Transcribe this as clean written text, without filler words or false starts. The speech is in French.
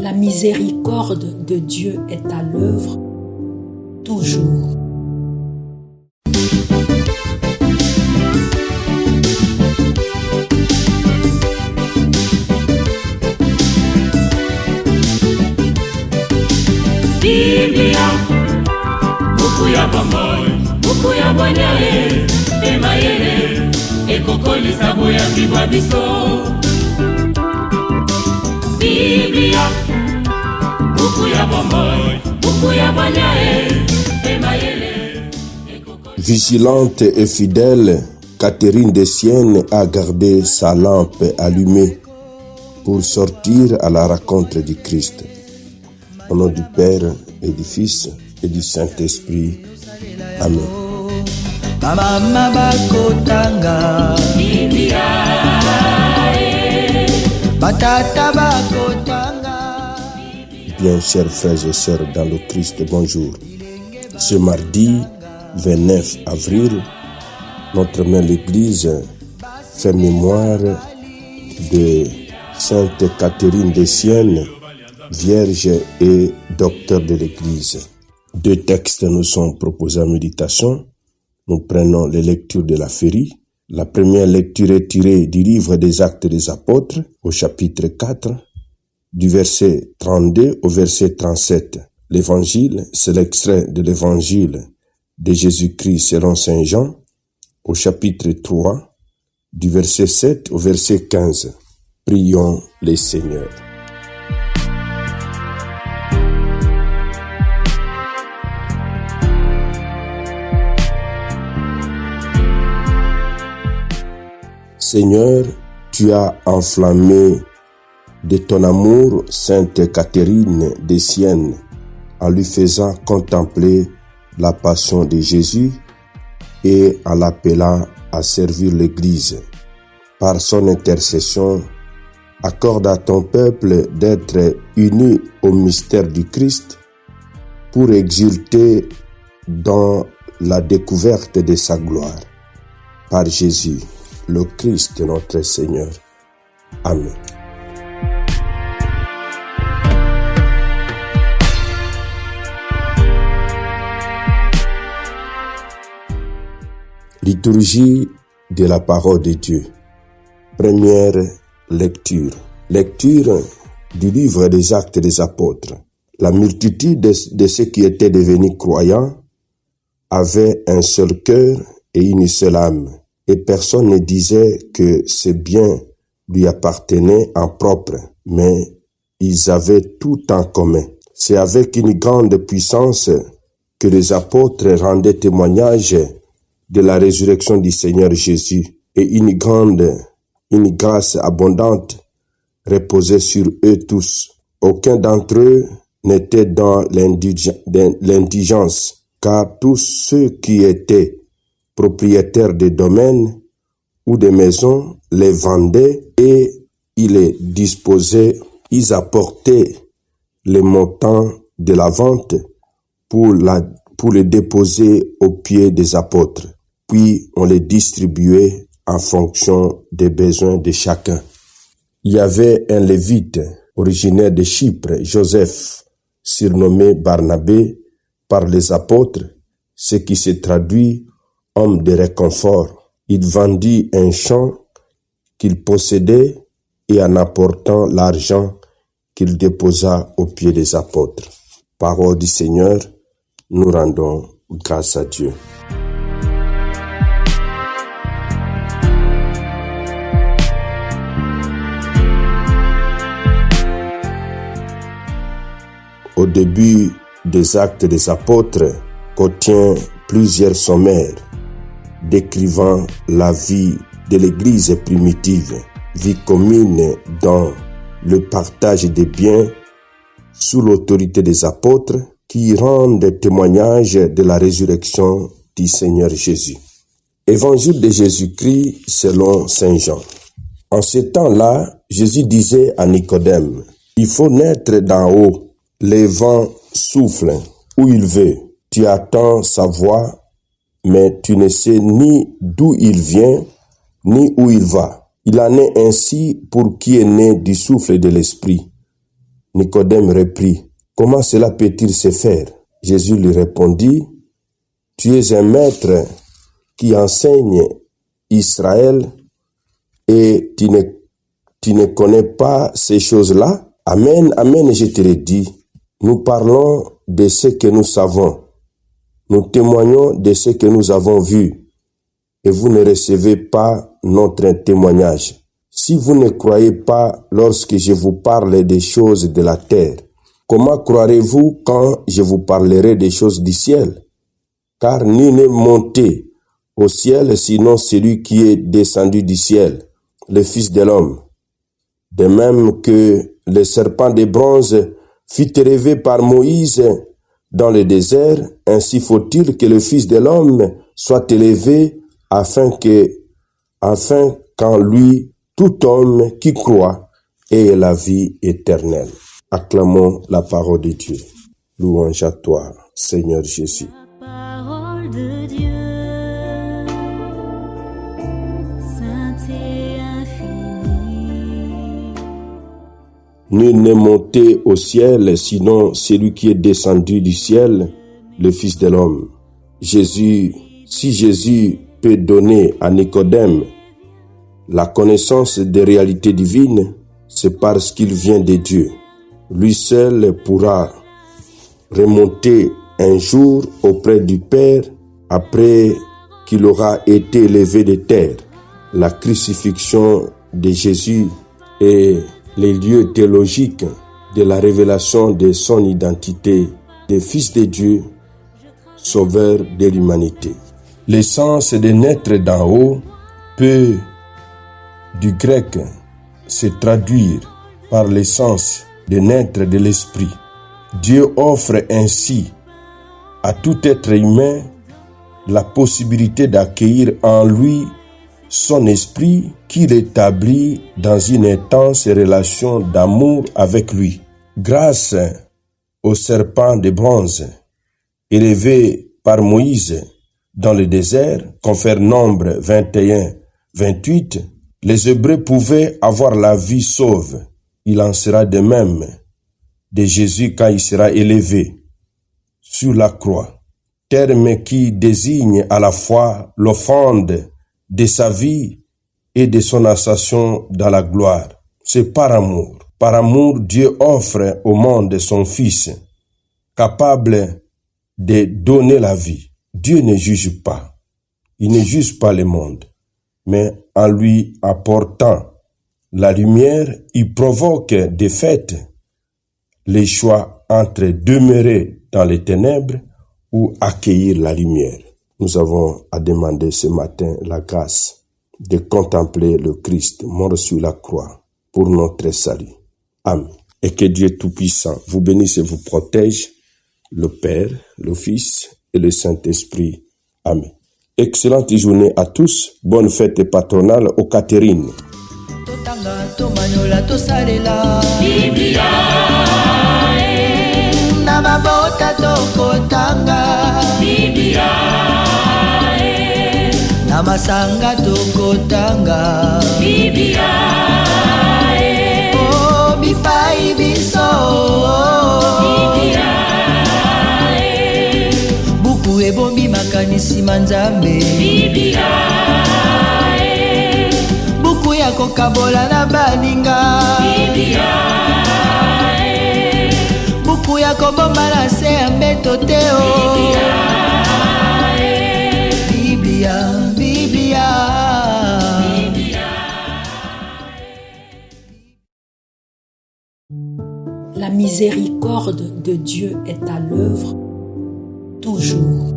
La miséricorde de Dieu est à l'œuvre toujours. Biblia, buku ya bomoi, buku ya bonyae, emayele, ekokolisa boya bibwa biso. Biblia, buku ya bomoi, buku ya bonyae, emayele, ekokolisa. Vigilante et fidèle, Catherine de Sienne a gardé sa lampe allumée pour sortir à la rencontre du Christ. Au nom du Père et du Fils et du Saint-Esprit. Amen. Bien, chers frères et sœurs dans le Christ, bonjour. Ce mardi 29 avril, notre mère l'Église fait mémoire de Sainte Catherine de Sienne, Vierge et docteur de l'Église. Deux textes nous sont proposés en méditation. Nous prenons les lectures de la Férie. La première lecture est tirée du livre des Actes des Apôtres, au chapitre 4, du verset 32 au verset 37. L'évangile, c'est l'extrait de l'évangile de Jésus-Christ selon Saint Jean, au chapitre 3, du verset 7 au verset 15. Prions le Seigneur. Seigneur, tu as enflammé de ton amour Sainte Catherine de Sienne en lui faisant contempler la passion de Jésus et en l'appelant à servir l'Église. Par son intercession, accorde à ton peuple d'être uni au mystère du Christ pour exulter dans la découverte de sa gloire. Par Jésus, le Christ notre Seigneur. Amen. Liturgie de la parole de Dieu. Première lecture. Lecture du livre des Actes des Apôtres. La multitude de ceux qui étaient devenus croyants avait un seul cœur et une seule âme. Et personne ne disait que ces biens lui appartenaient en propre, mais ils avaient tout en commun. C'est avec une grande puissance que les apôtres rendaient témoignage de la résurrection du Seigneur Jésus, et une grâce abondante reposait sur eux tous. Aucun d'entre eux n'était dans l'indigence, car tous ceux qui étaient propriétaires des domaines ou des maisons les vendaient et ils les disposaient, ils apportaient les montants de la vente pour les déposer aux pieds des apôtres. Puis on les distribuait en fonction des besoins de chacun. Il y avait un lévite originaire de Chypre, Joseph, surnommé Barnabé par les apôtres, ce qui se traduit homme de réconfort. Il vendit un champ qu'il possédait et en apportant l'argent qu'il déposa aux pieds des apôtres. Parole du Seigneur, nous rendons grâce à Dieu. Au début des Actes des Apôtres contient plusieurs sommaires décrivant la vie de l'Église primitive, vie commune dans le partage des biens sous l'autorité des apôtres qui rendent témoignage de la résurrection du Seigneur Jésus. Évangile de Jésus-Christ selon Saint Jean. En ce temps-là, Jésus disait à Nicodème, « Il faut naître d'en haut. Les vents soufflent où il veut. Tu attends sa voix, mais tu ne sais ni d'où il vient, ni où il va. Il en est ainsi pour qui est né du souffle de l'Esprit. Nicodème reprit, « Comment cela peut-il se faire ?» Jésus lui répondit, « Tu es un maître qui enseigne Israël et tu ne connais pas ces choses-là? Amen, amen, je te le dis. Nous parlons de ce que nous savons. Nous témoignons de ce que nous avons vu. Et vous ne recevez pas notre témoignage. Si vous ne croyez pas lorsque je vous parle des choses de la terre, comment croirez-vous quand je vous parlerai des choses du ciel? Car nul n'est monté au ciel sinon celui qui est descendu du ciel, le Fils de l'homme. De même que le serpent de bronze fut élevé par Moïse dans le désert, ainsi faut-il que le Fils de l'homme soit élevé afin qu'en lui tout homme qui croit ait la vie éternelle. Acclamons la parole de Dieu. Louange à toi, Seigneur Jésus. La parole de Dieu, sainte et infinie. Nul n'est monté au ciel, sinon celui qui est descendu du ciel, le Fils de l'homme. Si Jésus peut donner à Nicodème la connaissance des réalités divines, c'est parce qu'il vient de Dieu. Lui seul pourra remonter un jour auprès du Père après qu'il aura été élevé de terre. La crucifixion de Jésus est les lieux théologiques de la révélation de son identité de Fils de Dieu, Sauveur de l'humanité. L'essence de naître d'en haut peut, du grec, se traduire par l'essence de naître de l'esprit. Dieu offre ainsi à tout être humain la possibilité d'accueillir en lui son esprit qui l'établit dans une intense relation d'amour avec lui. Grâce au serpent de bronze élevé par Moïse dans le désert, confère Nombre 21-28, les Hébreux pouvaient avoir la vie sauve. Il en sera de même de Jésus quand il sera élevé sur la croix. Terme qui désigne à la fois l'offrande de sa vie et de son ascension dans la gloire. C'est par amour. Par amour, Dieu offre au monde son Fils, capable de donner la vie. Dieu ne juge pas. Il ne juge pas le monde. Mais en lui apportant la lumière, il provoque de fait les choix entre demeurer dans les ténèbres ou accueillir la lumière. Nous avons à demander ce matin la grâce de contempler le Christ mort sur la croix pour notre salut. Amen. Et que Dieu Tout-Puissant vous bénisse et vous protège, le Père, le Fils et le Saint-Esprit. Amen. Excellente journée à tous. Bonne fête patronale aux Catherine. Biblia, na mabota tokotanga Biblia, na masanga tokotanga Biblia, oh bipai biso Biblia, buku ebombi makanisi manzambe Biblia, buku ya kokabola na baninga Biblia, buku ya kobomba na se ya mbeto te o Biblia, Biblia. La miséricorde de Dieu est à l'œuvre toujours.